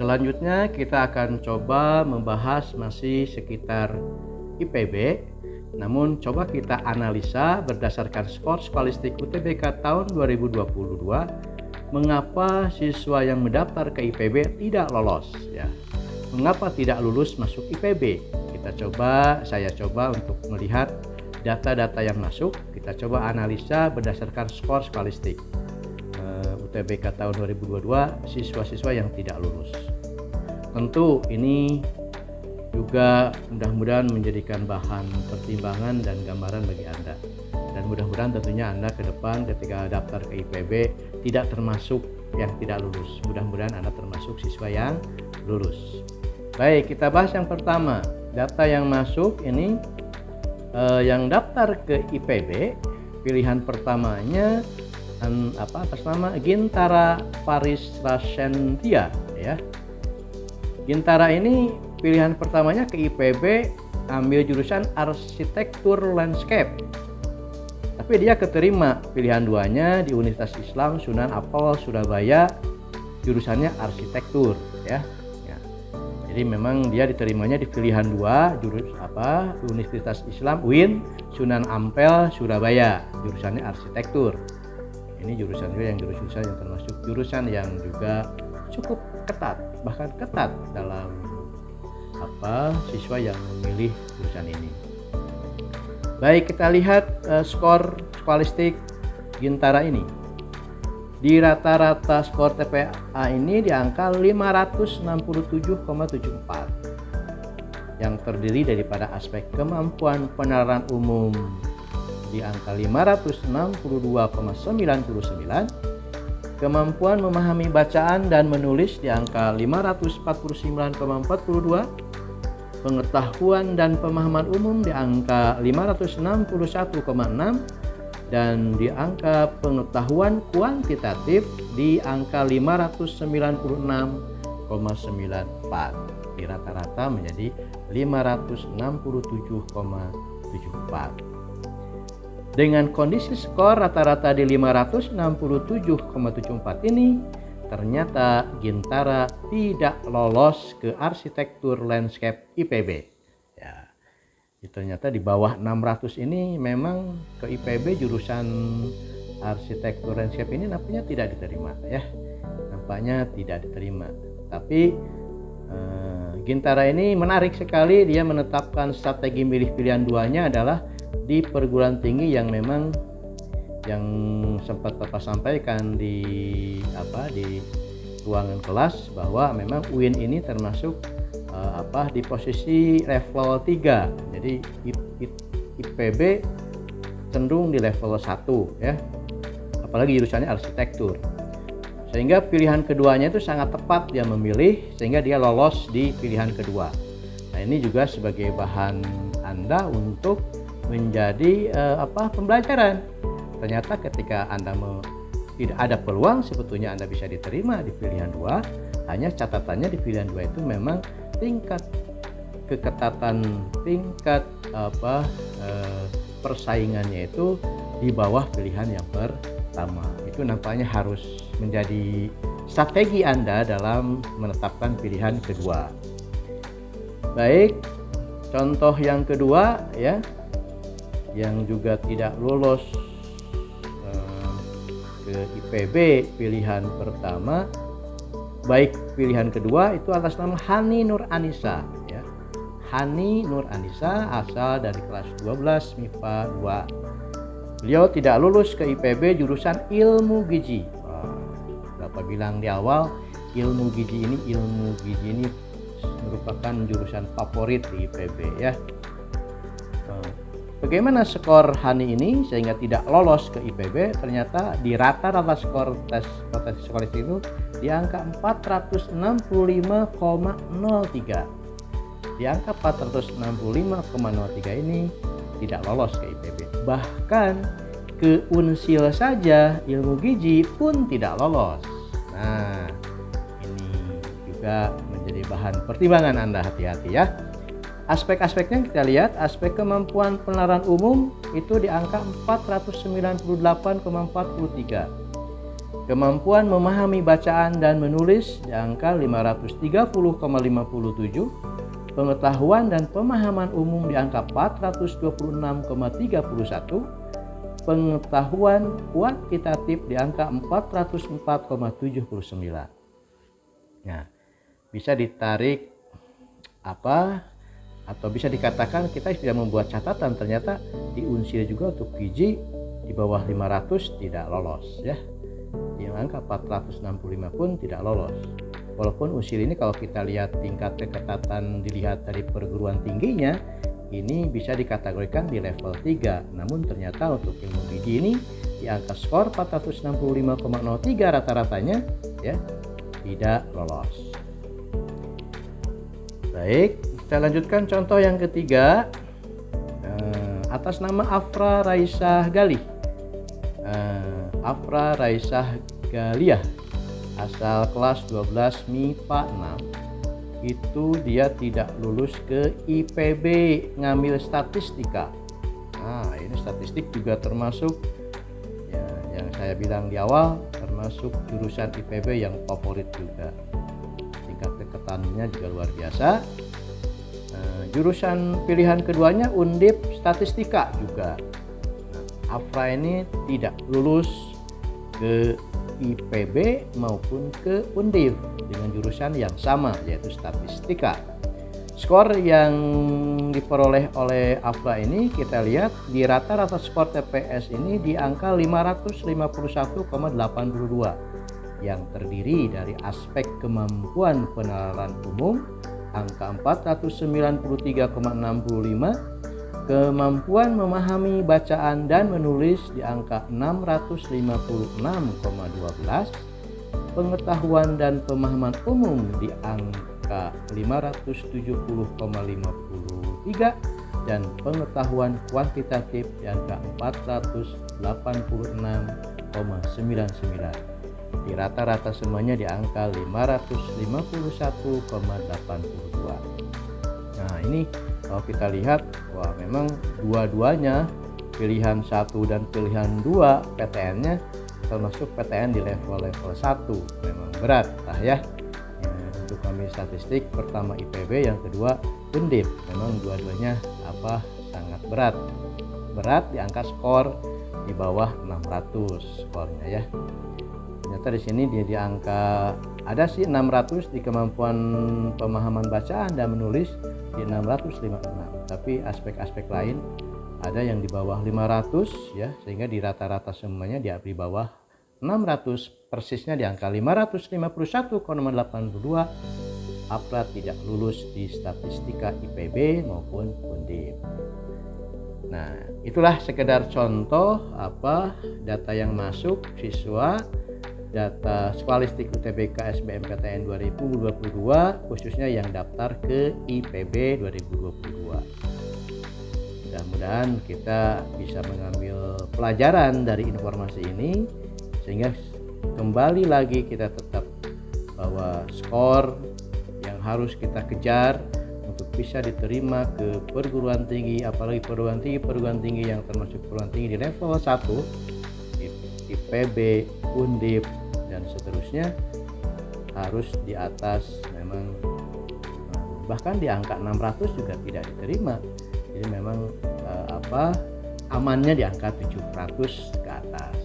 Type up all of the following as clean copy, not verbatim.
Selanjutnya kita akan coba membahas masih sekitar IPB. Namun coba kita analisa berdasarkan skor skolastik UTBK tahun 2022, mengapa siswa yang mendaftar ke IPB tidak lolos ya. Mengapa tidak lulus masuk IPB? Saya coba untuk melihat data-data yang masuk, kita coba analisa berdasarkan skor skolastik UTBK tahun 2022 siswa-siswa yang tidak lulus. Tentu ini juga mudah-mudahan menjadikan bahan pertimbangan dan gambaran bagi Anda. Dan mudah-mudahan tentunya Anda ke depan ketika daftar ke IPB tidak termasuk yang tidak lulus. Mudah-mudahan Anda termasuk siswa yang lulus. Baik, kita bahas yang pertama. Data yang masuk ini yang daftar ke IPB, pilihan pertamanya atas nama Gintara Faris Rashendia ya. Gintara ini pilihan pertamanya ke IPB ambil jurusan arsitektur landscape. Tapi dia keterima pilihan duanya di Universitas Islam Sunan Ampel Surabaya, jurusannya arsitektur ya. Jadi memang dia diterimanya di pilihan 2 Universitas Islam UIN Sunan Ampel Surabaya, jurusannya arsitektur. Ini jurusan yang termasuk jurusan yang juga cukup ketat, bahkan ketat dalam siswa yang memilih jurusan ini. Baik, kita lihat skor skolastik Gintara ini. Di rata-rata skor TPA ini di angka 567,74 yang terdiri daripada aspek kemampuan penalaran umum di angka 562,99, kemampuan memahami bacaan dan menulis di angka 549,42, pengetahuan dan pemahaman umum di angka 561,6, dan di angka pengetahuan kuantitatif di angka 596,94. Di rata-rata menjadi 567,74. Dengan kondisi skor rata-rata di 567,74 ini, ternyata Gintara tidak lolos ke arsitektur landscape IPB. Ya, ternyata di bawah 600 ini memang ke IPB jurusan arsitektur landscape ini nampaknya tidak diterima ya. Nampaknya tidak diterima. Tapi Gintara ini menarik sekali, dia menetapkan strategi milih pilihan duanya adalah di perguruan tinggi yang memang yang sempat Bapak sampaikan di ruangan kelas bahwa memang UIN ini termasuk di posisi level 3. Jadi IPB cenderung di level 1 ya. Apalagi jurusannya arsitektur. Sehingga pilihan keduanya itu sangat tepat dia memilih sehingga dia lolos di pilihan kedua. Nah, ini juga sebagai bahan Anda untuk menjadi pembelajaran. Ternyata ketika Anda tidak ada peluang, sebetulnya Anda bisa diterima di pilihan 2. Hanya catatannya di pilihan 2 itu memang tingkat keketatan, tingkat persaingannya itu di bawah pilihan yang pertama. Itu nampaknya harus menjadi strategi Anda dalam menetapkan pilihan kedua. Baik, contoh yang kedua ya, yang juga tidak lolos ke IPB pilihan pertama, baik pilihan kedua itu atas nama Hani Nur Anissa ya. Hani Nur Anissa asal dari kelas 12 MIPA 2. Beliau tidak lulus ke IPB jurusan ilmu gizi. Bapak bilang di awal, ilmu gizi ini merupakan jurusan favorit di IPB ya. Bagaimana skor Hani ini sehingga tidak lolos ke IPB? Ternyata di rata-rata skor tes potensi skolastik itu di angka 465,03. Di angka 465,03 ini tidak lolos ke IPB. Bahkan ke Unsil saja ilmu gizi pun tidak lolos. Nah, ini juga menjadi bahan pertimbangan Anda, hati-hati ya. Aspek-aspeknya kita lihat, aspek kemampuan penalaran umum itu di angka 498,43. Kemampuan memahami bacaan dan menulis di angka 530,57. Pengetahuan dan pemahaman umum di angka 426,31. Pengetahuan kuantitatif di angka 404,79. Nah, bisa ditarik atau bisa dikatakan kita sudah membuat catatan, ternyata di Unsil juga untuk gizi di bawah 500 tidak lolos ya. Yang angka 465 pun tidak lolos. Walaupun Unsil ini kalau kita lihat tingkat keketatan dilihat dari perguruan tingginya, ini bisa dikategorikan di level 3. Namun ternyata untuk ilmu gizi ini di angka skor 465,03 rata-ratanya ya tidak lolos. Baik, kita lanjutkan contoh yang ketiga. Atas nama Afra Raisah Galih. Afra Raisah Galiah, asal kelas 12 MIPA 6. Itu dia tidak lulus ke IPB, ngambil statistika. Nah, ini statistik juga termasuk ya, yang saya bilang di awal, termasuk jurusan IPB yang favorit juga. Tingkat keketannya juga luar biasa. Jurusan pilihan keduanya Undip Statistika juga. Nah, Afra ini tidak lulus ke IPB maupun ke Undip dengan jurusan yang sama yaitu statistika. Skor yang diperoleh oleh Afra ini kita lihat di rata-rata skor TPS ini di angka 551,82 yang terdiri dari aspek kemampuan penalaran umum angka 493,65, kemampuan memahami bacaan dan menulis di angka 656,12, pengetahuan dan pemahaman umum di angka 570,53, dan pengetahuan kuantitatif di angka 486,99. Di rata-rata semuanya di angka 551,82. Nah, ini kalau kita lihat, wah memang dua-duanya pilihan 1 dan pilihan 2 PTN-nya termasuk PTN di level-level 1 memang berat lah ya. Untuk kami statistik pertama IPB, yang kedua Undip, memang dua-duanya sangat berat di angka skor di bawah 600 skornya ya. Ternyata di sini dia di angka ada sih 600 di kemampuan pemahaman bacaan dan menulis di 656, tapi aspek-aspek lain ada yang di bawah 500 ya, sehingga di rata-rata semuanya di bawah 600, persisnya di angka 551,82. Afra tidak lulus di statistika IPB maupun Undip. Nah, itulah sekedar contoh data yang masuk siswa, data Skwalistik UTBK SBMPTN 2022 khususnya yang daftar ke IPB 2022. Mudah-mudahan kita bisa mengambil pelajaran dari informasi ini, sehingga kembali lagi kita tetap bahwa skor yang harus kita kejar untuk bisa diterima ke perguruan tinggi, apalagi perguruan tinggi yang termasuk perguruan tinggi di level 1, IPB, Undip dan seterusnya, harus di atas, memang bahkan di angka 600 juga tidak diterima. Jadi memang amannya di angka 700 ke atas.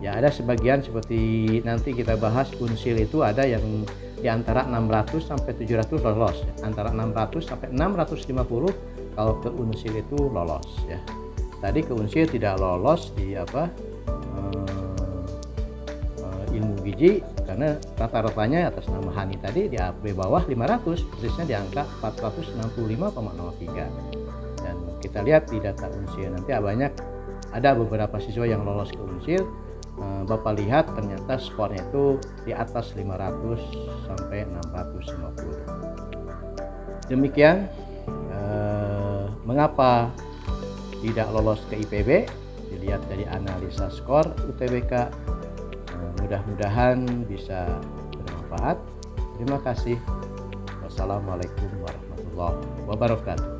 Ya, ada sebagian seperti nanti kita bahas Unsil itu ada yang di antara 600 sampai 700 lolos, antara 600 sampai 650 kalau ke Unsil itu lolos ya. Tadi ke Unsil tidak lolos di ilmu gizi karena rata-ratanya atas nama Hani tadi di bawah 500, persisnya di angka 465,03. Dan kita lihat di data Unsil nanti ada beberapa siswa yang lolos ke Unsil. Bapak lihat ternyata skornya itu di atas 500 sampai 650. Demikian mengapa tidak lolos ke IPB, dilihat dari analisa skor UTBK. Mudah-mudahan bisa bermanfaat. Terima kasih. Wassalamualaikum warahmatullahi wabarakatuh.